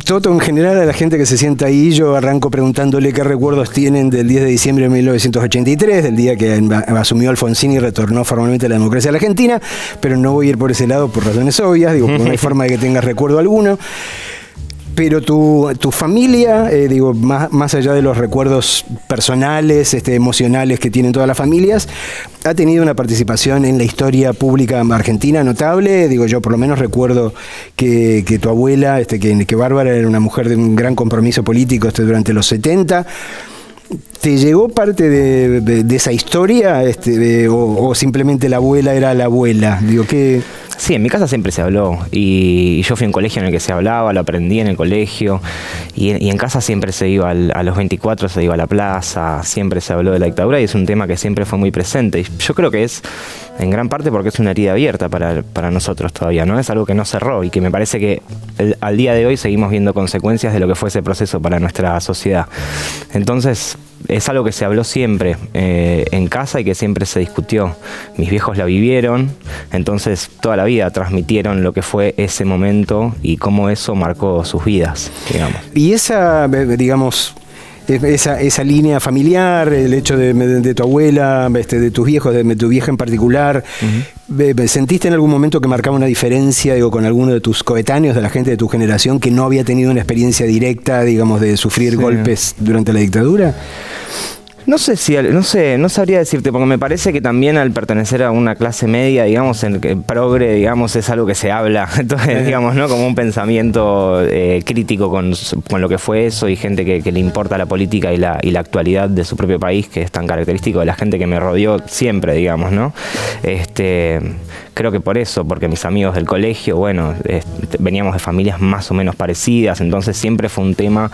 A: Toto, en general, a la gente que se sienta ahí, yo arranco preguntándole qué recuerdos tienen del 10 de diciembre de 1983, del día que asumió Alfonsín y retornó formalmente a la democracia a la Argentina, pero no voy a ir por ese lado por razones obvias, digo, porque no hay forma de que tengas recuerdo alguno. Pero tu familia, más allá de los recuerdos personales, emocionales que tienen todas las familias, ha tenido una participación en la historia pública argentina notable. Yo por lo menos recuerdo que tu abuela, que Bárbara era una mujer de un gran compromiso político durante los 70. ¿Te llegó parte de esa historia o simplemente la abuela era la abuela? ¿Qué...?
C: Sí, en mi casa siempre se habló y yo fui a un colegio en el que se hablaba, lo aprendí en el colegio y en casa siempre se iba a los 24, se iba a la plaza, siempre se habló de la dictadura y es un tema que siempre fue muy presente. Y yo creo que es en gran parte porque es una herida abierta para nosotros todavía, ¿no? Es algo que no cerró y que me parece que al día de hoy seguimos viendo consecuencias de lo que fue ese proceso para nuestra sociedad. Entonces, es algo que se habló siempre en casa y que siempre se discutió. Mis viejos la vivieron, entonces toda la vida transmitieron lo que fue ese momento y cómo eso marcó sus vidas, digamos.
A: Y esa línea familiar, el hecho de tu abuela, de tus viejos, de tu vieja en particular, ¿sentiste en algún momento que marcaba una diferencia con alguno de tus coetáneos, de la gente de tu generación, que no había tenido una experiencia directa, de sufrir golpes durante la dictadura?
C: No sabría decirte, porque me parece que también al pertenecer a una clase media, digamos, en que progre, digamos, es algo que se habla, entonces, digamos, ¿no? Como un pensamiento crítico con lo que fue eso y gente que le importa la política y la actualidad de su propio país, que es tan característico de la gente que me rodeó siempre, digamos, ¿no? Creo que por eso, porque mis amigos del colegio, bueno, veníamos de familias más o menos parecidas, entonces siempre fue un tema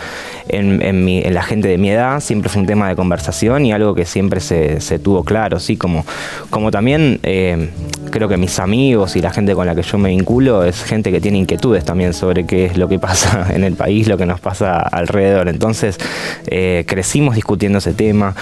C: en la gente de mi edad, siempre fue un tema de conversación y algo que siempre se tuvo claro, ¿sí? Como también creo que mis amigos y la gente con la que yo me vinculo es gente que tiene inquietudes también sobre qué es lo que pasa en el país, lo que nos pasa alrededor. Entonces crecimos discutiendo ese tema.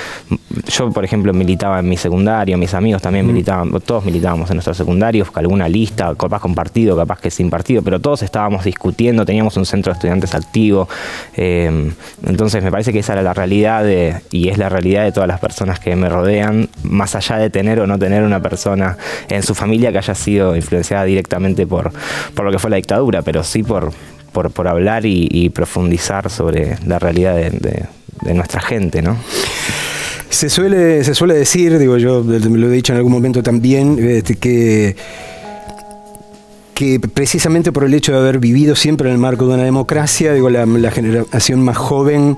C: Yo, por ejemplo, militaba en mi secundario, mis amigos también militaban, todos militábamos en nuestros secundarios, alguna lista, capaz con partido, capaz que sin partido, pero todos estábamos discutiendo, teníamos un centro de estudiantes activo. Entonces me parece que esa era la realidad y es la realidad de todas las personas que me rodean, más allá de tener o no tener una persona en su familia que haya sido influenciada directamente por lo que fue la dictadura, pero sí por hablar y profundizar sobre la realidad de nuestra gente, ¿no?
A: Se suele decir, digo, yo lo he dicho en algún momento también, que precisamente por el hecho de haber vivido siempre en el marco de una democracia, digo, la generación más joven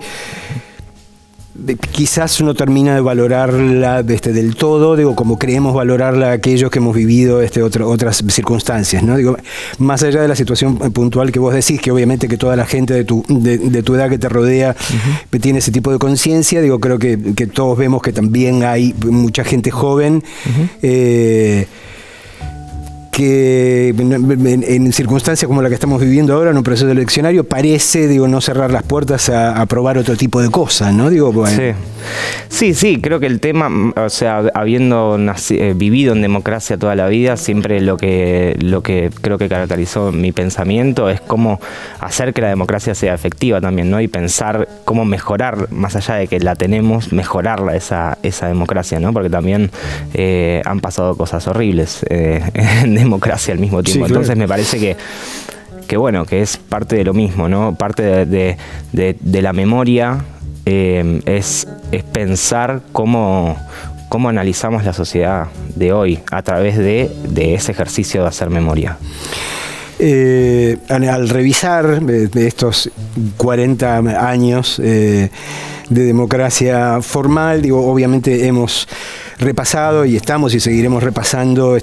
A: quizás no termina de valorarla del todo, digo, como creemos valorarla aquellos que hemos vivido otras circunstancias, ¿no? Digo, más allá de la situación puntual que vos decís, que obviamente que toda la gente de tu edad que te rodea tiene ese tipo de conciencia, digo, creo que todos vemos que también hay mucha gente joven que en circunstancias como la que estamos viviendo ahora, en un proceso eleccionario, parece, digo, no cerrar las puertas a probar otro tipo de cosas, ¿no? Digo, bueno.
C: Sí, creo que el tema, o sea, habiendo vivido en democracia toda la vida, siempre lo que creo que caracterizó mi pensamiento es cómo hacer que la democracia sea efectiva también, ¿no? Y pensar cómo mejorar, más allá de que la tenemos, mejorarla esa democracia, ¿no? Porque también han pasado cosas horribles en democracia al mismo tiempo. Sí, entonces me parece que bueno, que es parte de lo mismo, ¿no? Parte de la memoria es pensar cómo analizamos la sociedad de hoy a través de ese ejercicio de hacer memoria.
A: Al revisar de estos 40 años de democracia formal, digo, obviamente hemos repasado y estamos y seguiremos repasando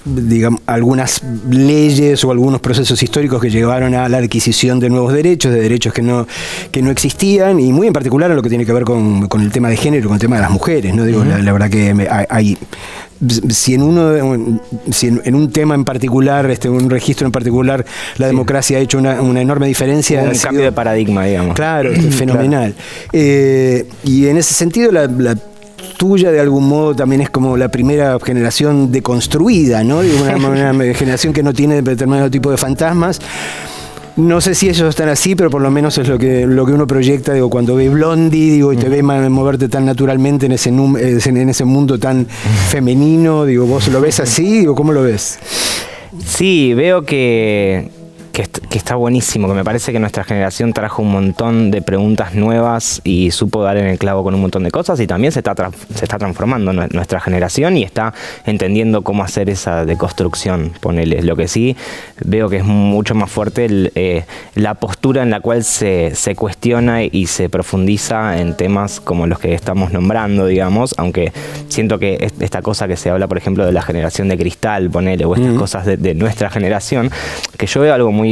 A: digamos, algunas leyes o algunos procesos históricos que llevaron a la adquisición de nuevos derechos, de derechos que no existían, y muy en particular en lo que tiene que ver con el tema de género, con el tema de las mujeres, ¿no? Digo, la verdad que hay... Si en un tema en particular, un registro en particular, la democracia ha hecho una enorme diferencia.
C: Un cambio de paradigma, digamos.
A: Claro, fenomenal. Y en ese sentido, la tuya de algún modo también es como la primera generación deconstruida, ¿no? Una generación que no tiene determinado tipo de fantasmas. No sé si ellos están así, pero por lo menos es lo que uno proyecta, digo, cuando ve Blondie, digo, y te ve moverte tan naturalmente en ese mundo tan femenino, digo, ¿vos lo ves así? Digo, ¿cómo lo ves?
C: Sí, veo que está buenísimo, que me parece que nuestra generación trajo un montón de preguntas nuevas y supo dar en el clavo con un montón de cosas, y también se está transformando nuestra generación y está entendiendo cómo hacer esa deconstrucción, ponele. Lo que sí veo que es mucho más fuerte la postura en la cual se cuestiona y se profundiza en temas como los que estamos nombrando, digamos, aunque siento que esta cosa que se habla, por ejemplo, de la generación de cristal, ponele, o estas cosas de nuestra generación, que yo veo algo muy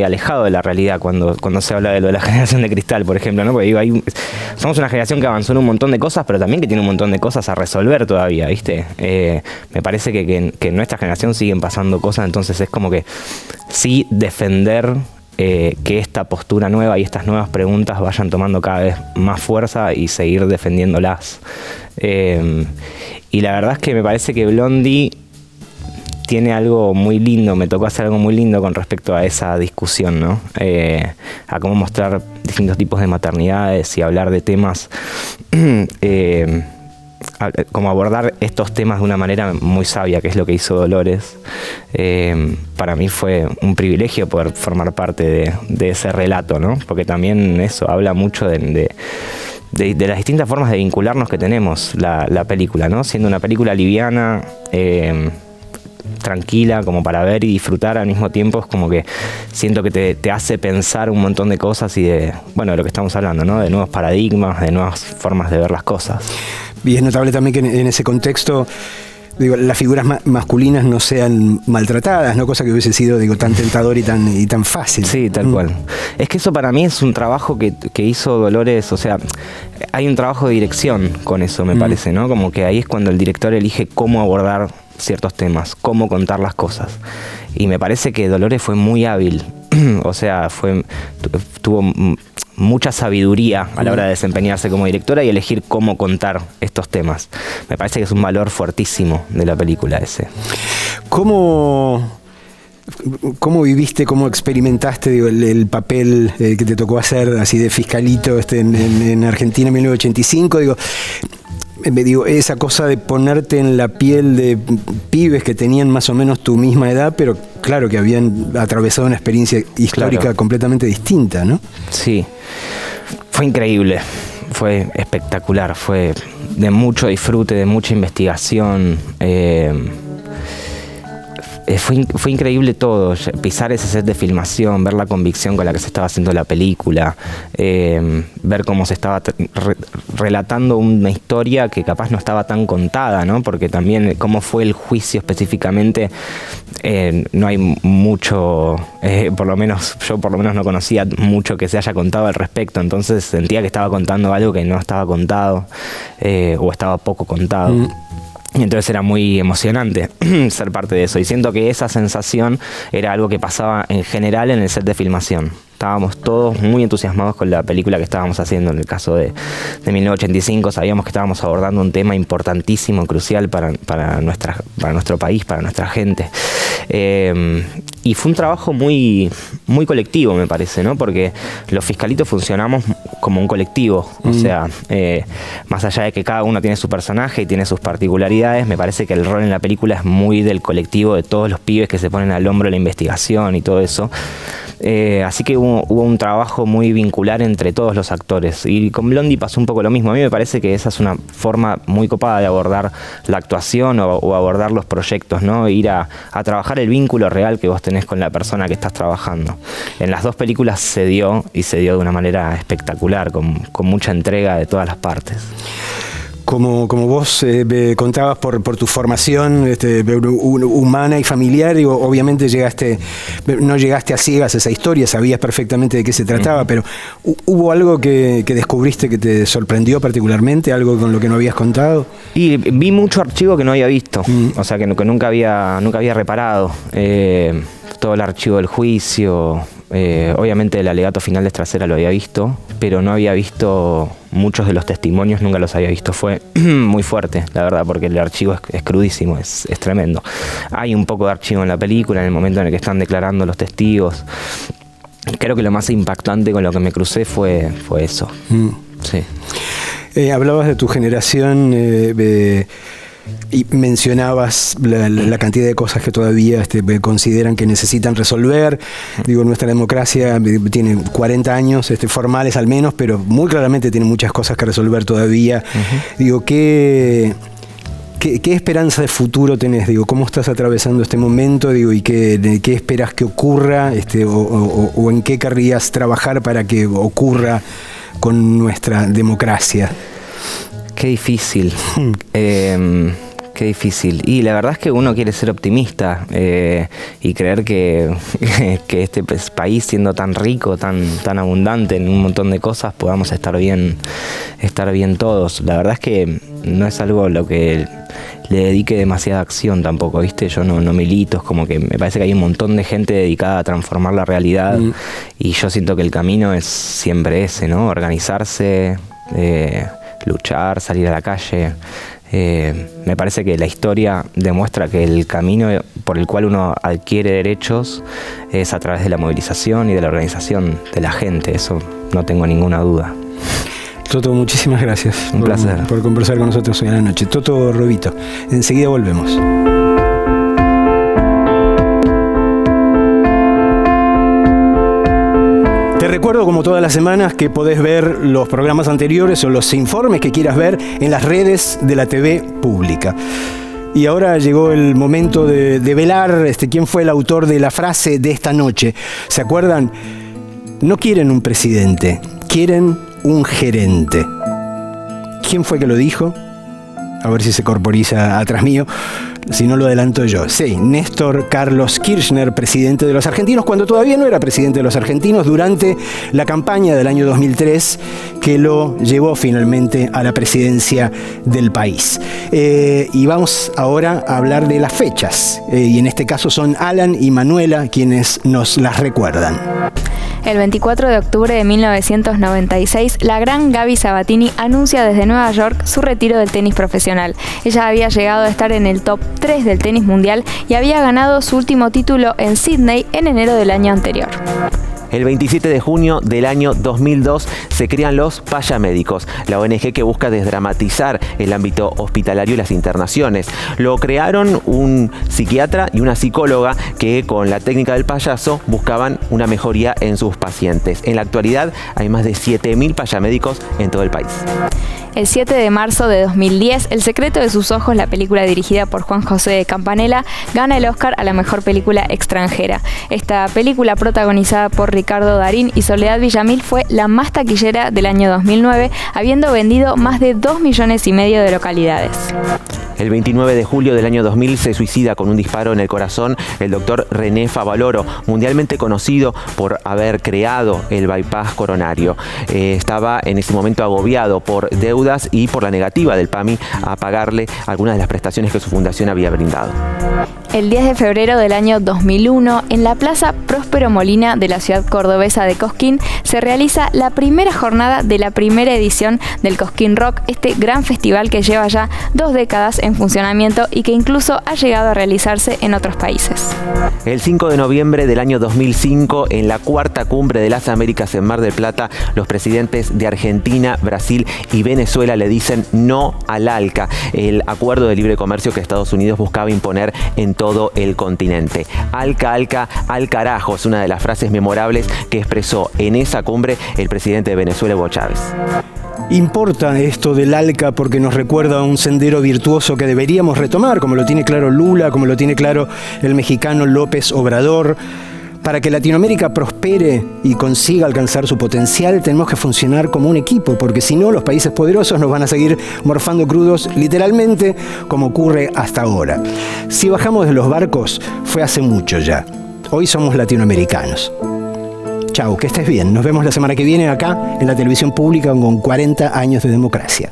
C: alejado de la realidad cuando se habla de lo de la generación de cristal, por ejemplo, ¿no? Porque digo, somos una generación que avanzó en un montón de cosas, pero también que tiene un montón de cosas a resolver todavía, ¿viste? Me parece que en nuestra generación siguen pasando cosas, entonces es como que sí defender que esta postura nueva y estas nuevas preguntas vayan tomando cada vez más fuerza y seguir defendiéndolas. Y la verdad es que me parece que Blondie tiene algo muy lindo, me tocó hacer algo muy lindo con respecto a esa discusión, ¿no? A cómo mostrar distintos tipos de maternidades y hablar de temas, como abordar estos temas de una manera muy sabia, que es lo que hizo Dolores. Para mí fue un privilegio poder formar parte de ese relato, ¿no? Porque también eso habla mucho de las distintas formas de vincularnos que tenemos la película, ¿no? Siendo una película liviana, tranquila, como para ver y disfrutar al mismo tiempo, es como que siento que te hace pensar un montón de cosas y de lo que estamos hablando, ¿no? De nuevos paradigmas, de nuevas formas de ver las cosas.
A: Y es notable también que en ese contexto digo, las figuras masculinas no sean maltratadas, ¿no? Cosa que hubiese sido, digo, tan tentador y tan fácil.
C: Sí, tal cual. Es que eso para mí es un trabajo que hizo Dolores, o sea, hay un trabajo de dirección con eso, me parece, ¿no? Como que ahí es cuando el director elige cómo abordar ciertos temas, cómo contar las cosas. Y me parece que Dolores fue muy hábil, o sea, tuvo mucha sabiduría a la hora de desempeñarse como directora y elegir cómo contar estos temas. Me parece que es un valor fuertísimo de la película ese.
A: ¿Cómo viviste, cómo experimentaste, digo, el papel que te tocó hacer así de fiscalito en Argentina en 1985? Digo, esa cosa de ponerte en la piel de pibes que tenían más o menos tu misma edad, pero claro que habían atravesado una experiencia histórica completamente distinta, ¿no? Sí, fue increíble, fue espectacular, fue de mucho disfrute, de mucha investigación. Fue increíble todo, pisar ese set de filmación, ver la convicción con la que se estaba haciendo la película, ver cómo se estaba relatando una historia que capaz no estaba tan contada, ¿no? Porque también cómo fue el juicio específicamente, no hay mucho, por lo menos yo no conocía mucho que se haya contado al respecto, entonces sentía que estaba contando algo que no estaba contado o estaba poco contado. Y entonces era muy emocionante ser parte de eso. Y siento que esa sensación era algo que pasaba en general en el set de filmación. Estábamos todos muy entusiasmados con la película que estábamos haciendo. En el caso de 1985 sabíamos que estábamos abordando un tema importantísimo, crucial para nuestro país, para nuestra gente. Y fue un trabajo muy colectivo, me parece, ¿no? Porque los fiscalitos funcionamos como un colectivo. O sea, más allá de que cada uno tiene su personaje y tiene sus particularidades, me parece que el rol en la película es muy del colectivo, de todos los pibes que se ponen al hombro de la investigación y todo eso. Así que hubo un trabajo muy vincular entre todos los actores. Y con Blondie pasó un poco lo mismo. A mí me parece que esa es una forma muy copada de abordar la actuación o abordar los proyectos, ¿no? Ir a trabajar el vínculo real que vos tenés con la persona que estás trabajando. En las dos películas se dio de una manera espectacular, con mucha entrega de todas las partes. Como vos contabas por tu formación humana y familiar, digo, obviamente no llegaste a ciegas a esa historia, sabías perfectamente de qué se trataba, pero ¿hubo algo que descubriste que te sorprendió particularmente, algo con lo que no habías contado? Y vi mucho archivo que no había visto, o sea, que nunca había reparado. Todo el archivo del juicio, obviamente el alegato final de Estracera lo había visto, pero no había visto muchos de los testimonios, nunca los había visto. Fue muy fuerte, la verdad, porque el archivo es crudísimo, es tremendo. Hay un poco de archivo en la película, en el momento en el que están declarando los testigos. Creo que lo más impactante con lo que me crucé fue eso. Sí. Hablabas de tu generación, y mencionabas la cantidad de cosas que todavía consideran que necesitan resolver. Digo, nuestra democracia tiene 40 años formales al menos, pero muy claramente tiene muchas cosas que resolver todavía. Digo, ¿qué esperanza de futuro tenés? Digo, ¿cómo estás atravesando este momento? Digo, ¿y qué esperas que ocurra? O en qué querrías trabajar para que ocurra con nuestra democracia? Qué difícil. Qué difícil. Y la verdad es que uno quiere ser optimista y creer que este país, siendo tan rico, tan abundante en un montón de cosas, podamos estar bien todos. La verdad es que no es algo a lo que le dedique demasiada acción tampoco, ¿viste? Yo no milito, es como que me parece que hay un montón de gente dedicada a transformar la realidad y yo siento que el camino es siempre ese, ¿no? Organizarse, luchar, salir a la calle. Me parece que la historia demuestra que el camino por el cual uno adquiere derechos es a través de la movilización y de la organización de la gente, eso no tengo ninguna duda. Toto, muchísimas gracias. Un placer. Por conversar con nosotros hoy en la noche. Toto Robito, enseguida volvemos. Te recuerdo, como todas las semanas, que podés ver los programas anteriores o los informes que quieras ver en las redes de la TV pública. Y ahora llegó el momento de velar quién fue el autor de la frase de esta noche. ¿Se acuerdan? No quieren un presidente, quieren un gerente. ¿Quién fue que lo dijo? a ver si se corporiza atrás mío, si no lo adelanto yo. Sí, Néstor Carlos Kirchner, presidente de los argentinos, cuando todavía no era presidente de los argentinos, durante la campaña del año 2003, que lo llevó finalmente a la presidencia del país. Y vamos ahora a hablar de las fechas, y en este caso son Alan y Manuela quienes nos las recuerdan.
N: El 24 de octubre de 1996, la gran Gaby Sabatini anuncia desde Nueva York su retiro del tenis profesional. Ella había llegado a estar en el top 3 del tenis mundial y había ganado su último título en Sydney en enero del año anterior.
T: El 27 de junio del año 2002 se crean los Payamédicos, la ONG que busca desdramatizar el ámbito hospitalario y las internaciones. Lo crearon un psiquiatra y una psicóloga que con la técnica del payaso buscaban una mejoría en sus pacientes. En la actualidad hay más de 7.000 payamédicos en todo el país.
N: El 7 de marzo de 2010, El secreto de sus ojos, la película dirigida por Juan José de Campanella, gana el Oscar a la mejor película extranjera. Esta película, protagonizada por Ricardo Darín y Soledad Villamil, fue la más taquillera del año 2009, habiendo vendido más de 2,5 millones de localidades.
T: El 29 de julio del año 2000 se suicida con un disparo en el corazón el doctor René Favaloro, mundialmente conocido por haber creado el bypass coronario. Estaba en ese momento agobiado por deudas y por la negativa del PAMI a pagarle algunas de las prestaciones que su fundación había brindado.
N: El 10 de febrero del año 2001, en la Plaza Próspero Molina de la ciudad cordobesa de Cosquín, se realiza la primera jornada de la primera edición del Cosquín Rock, este gran festival que lleva ya 2 décadas en funcionamiento y que incluso ha llegado a realizarse en otros países.
T: El 5 de noviembre del año 2005, en la cuarta cumbre de las Américas en Mar del Plata, los presidentes de Argentina, Brasil y Venezuela le dicen no al ALCA, el acuerdo de libre comercio que Estados Unidos buscaba imponer en todo el continente. ALCA, ALCA, al carajo, es una de las frases memorables que expresó en esa cumbre el presidente de Venezuela, Hugo Chávez.
A: Importa esto del ALCA porque nos recuerda a un sendero virtuoso que deberíamos retomar, como lo tiene claro Lula, como lo tiene claro el mexicano López Obrador. Para que Latinoamérica prospere y consiga alcanzar su potencial, tenemos que funcionar como un equipo, porque si no, los países poderosos nos van a seguir morfando crudos, literalmente, como ocurre hasta ahora. Si bajamos de los barcos, fue hace mucho ya. Hoy somos latinoamericanos. Chau, que estés bien. Nos vemos la semana que viene acá en la televisión pública con 40 años de democracia.